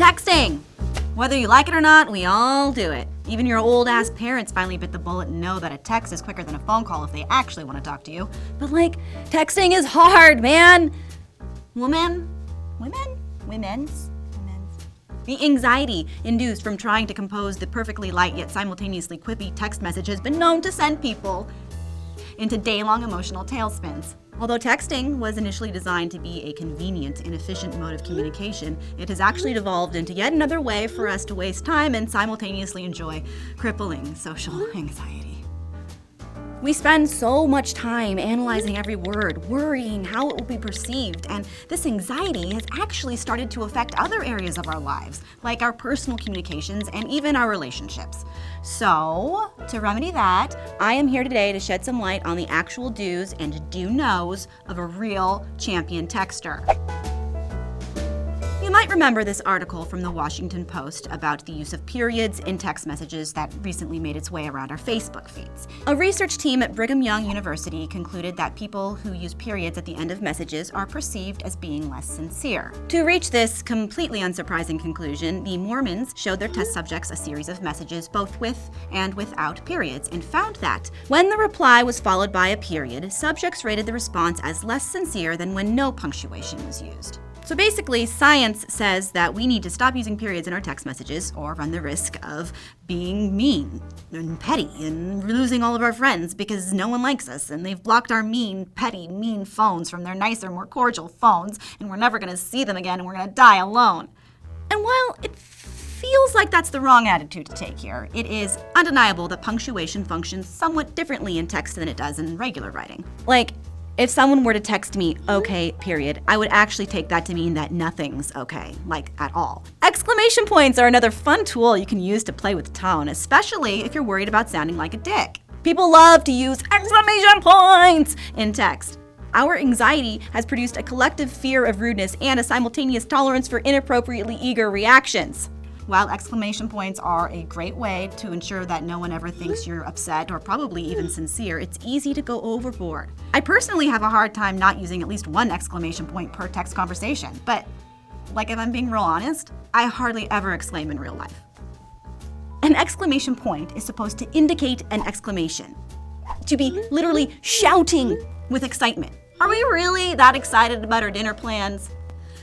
Texting! Whether you like it or not, we all do it. Even your old-ass parents finally bit the bullet and know that a text is quicker than a phone call if they actually want to talk to you. But texting is hard, man! Women's. The anxiety induced from trying to compose the perfectly light yet simultaneously quippy text message has been known to send people into day-long emotional tailspins. Although texting was initially designed to be a convenient and efficient mode of communication, it has actually devolved into yet another way for us to waste time and simultaneously enjoy crippling social anxiety. We spend so much time analyzing every word, worrying how it will be perceived, and this anxiety has actually started to affect other areas of our lives, like our personal communications and even our relationships. So, to remedy that, I am here today to shed some light on the actual do's and do-knows of a real champion texter. You might remember this article from the Washington Post about the use of periods in text messages that recently made its way around our Facebook feeds. A research team at Brigham Young University concluded that people who use periods at the end of messages are perceived as being less sincere. To reach this completely unsurprising conclusion, the Mormons showed their test subjects a series of messages both with and without periods and found that when the reply was followed by a period, subjects rated the response as less sincere than when no punctuation was used. So basically, science says that we need to stop using periods in our text messages or run the risk of being mean and petty and losing all of our friends because no one likes us and they've blocked our mean, petty, mean phones from their nicer, more cordial phones, and we're never going to see them again and we're going to die alone. And while it feels like that's the wrong attitude to take here, it is undeniable that punctuation functions somewhat differently in text than it does in regular writing. If someone were to text me, okay, period, I would actually take that to mean that nothing's okay, at all. Exclamation points are another fun tool you can use to play with tone, especially if you're worried about sounding like a dick. People love to use exclamation points in text. Our anxiety has produced a collective fear of rudeness and a simultaneous tolerance for inappropriately eager reactions. While exclamation points are a great way to ensure that no one ever thinks you're upset or probably even sincere, it's easy to go overboard. I personally have a hard time not using at least one exclamation point per text conversation, but if I'm being real honest, I hardly ever exclaim in real life. An exclamation point is supposed to indicate an exclamation, to be literally shouting with excitement. Are we really that excited about our dinner plans?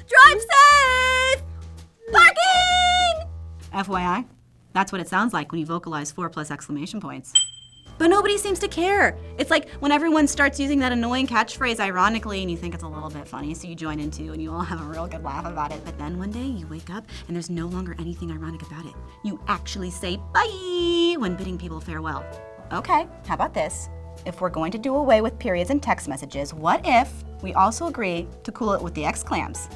Drive safe! Parking! FYI, that's what it sounds like when you vocalize 4+ exclamation points. But nobody seems to care. It's like when everyone starts using that annoying catchphrase ironically and you think it's a little bit funny, so you join in too and you all have a real good laugh about it. But then one day you wake up and there's no longer anything ironic about it. You actually say bye when bidding people farewell. Okay, how about this? If we're going to do away with periods in text messages, what if we also agree to cool it with the exclams?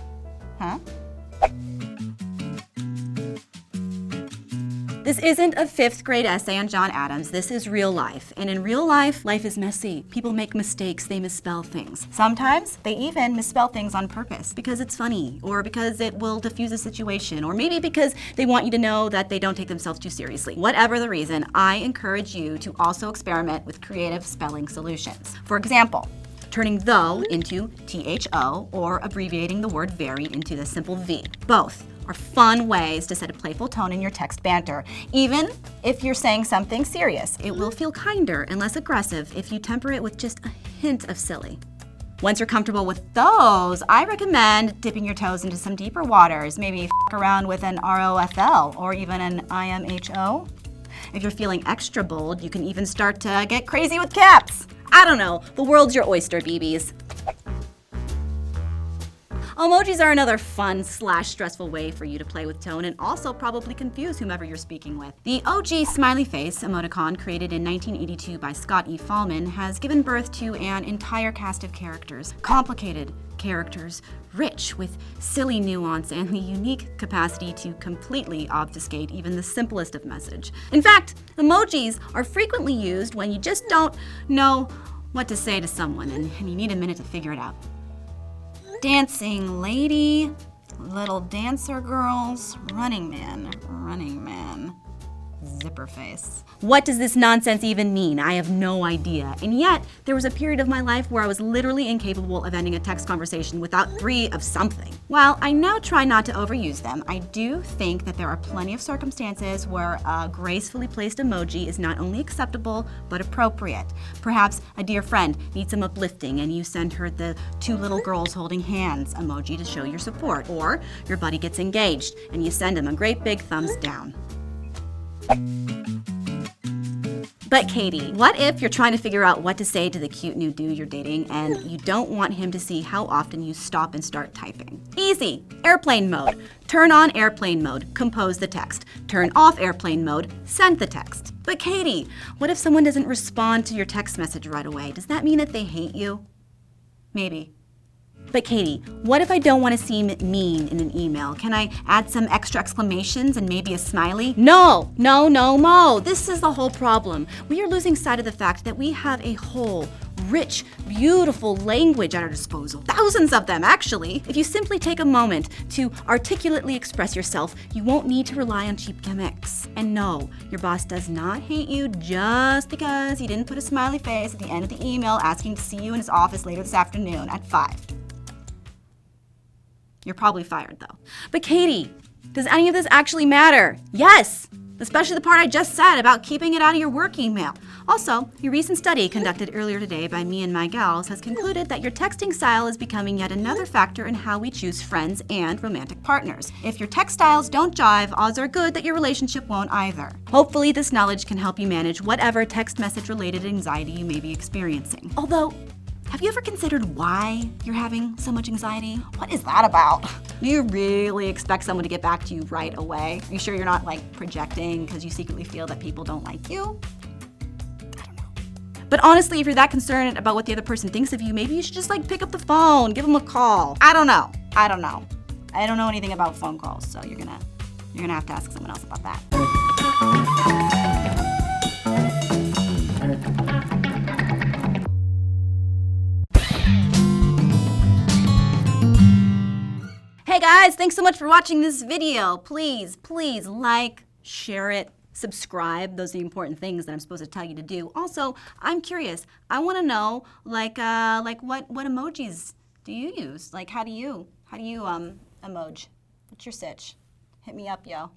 Huh? This isn't a 5th grade essay on John Adams, this is real life. And in real life, life is messy. People make mistakes, they misspell things. Sometimes they even misspell things on purpose because it's funny, or because it will diffuse a situation, or maybe because they want you to know that they don't take themselves too seriously. Whatever the reason, I encourage you to also experiment with creative spelling solutions. For example, turning though into THO, or abbreviating the word very into the simple V. Both are fun ways to set a playful tone in your text banter. Even if you're saying something serious, it will feel kinder and less aggressive if you temper it with just a hint of silly. Once you're comfortable with those, I recommend dipping your toes into some deeper waters, maybe f**k around with an ROFL or even an IMHO. If you're feeling extra bold, you can even start to get crazy with caps. I don't know, the world's your oyster, BBs. Emojis are another fun/stressful way for you to play with tone and also probably confuse whomever you're speaking with. The OG smiley face emoticon, created in 1982 by Scott E. Fahlman, has given birth to an entire cast of characters. Complicated characters, rich with silly nuance and the unique capacity to completely obfuscate even the simplest of message. In fact, emojis are frequently used when you just don't know what to say to someone and you need a minute to figure it out. Dancing lady, little dancer girls, running man, Zipper face. What does this nonsense even mean? I have no idea. And yet, there was a period of my life where I was literally incapable of ending a text conversation without 3 of something. While I now try not to overuse them, I do think that there are plenty of circumstances where a gracefully placed emoji is not only acceptable, but appropriate. Perhaps a dear friend needs some uplifting and you send her the 2 little girls holding hands emoji to show your support. Or your buddy gets engaged and you send him a great big thumbs down. But Katie, what if you're trying to figure out what to say to the cute new dude you're dating and you don't want him to see how often you stop and start typing? Easy. Airplane mode. Turn on airplane mode. Compose the text. Turn off airplane mode. Send the text. But Katie, what if someone doesn't respond to your text message right away? Does that mean that they hate you? Maybe. But Katie, what if I don't want to seem mean in an email? Can I add some extra exclamations and maybe a smiley? No, no, no, Mo. This is the whole problem. We are losing sight of the fact that we have a whole, rich, beautiful language at our disposal. Thousands of them, actually. If you simply take a moment to articulately express yourself, you won't need to rely on cheap gimmicks. And no, your boss does not hate you just because he didn't put a smiley face at the end of the email asking to see you in his office later this afternoon at 5. You're probably fired, though. But Katie, does any of this actually matter? Yes, especially the part I just said about keeping it out of your work email. Also, a recent study conducted earlier today by me and my gals has concluded that your texting style is becoming yet another factor in how we choose friends and romantic partners. If your text styles don't jive, odds are good that your relationship won't either. Hopefully, this knowledge can help you manage whatever text message-related anxiety you may be experiencing. Although, have you ever considered why you're having so much anxiety? What is that about? Do you really expect someone to get back to you right away? Are you sure you're not projecting because you secretly feel that people don't like you? I don't know. But honestly, if you're that concerned about what the other person thinks of you, maybe you should just pick up the phone, give them a call. I don't know. I don't know anything about phone calls, so you're gonna have to ask someone else about that. Hey guys, thanks so much for watching this video. Please like, share it, subscribe. Those are the important things that I'm supposed to tell you to do. Also, I'm curious. I want to know what emojis do you use? How do you emoji? What's your sitch? Hit me up, yo.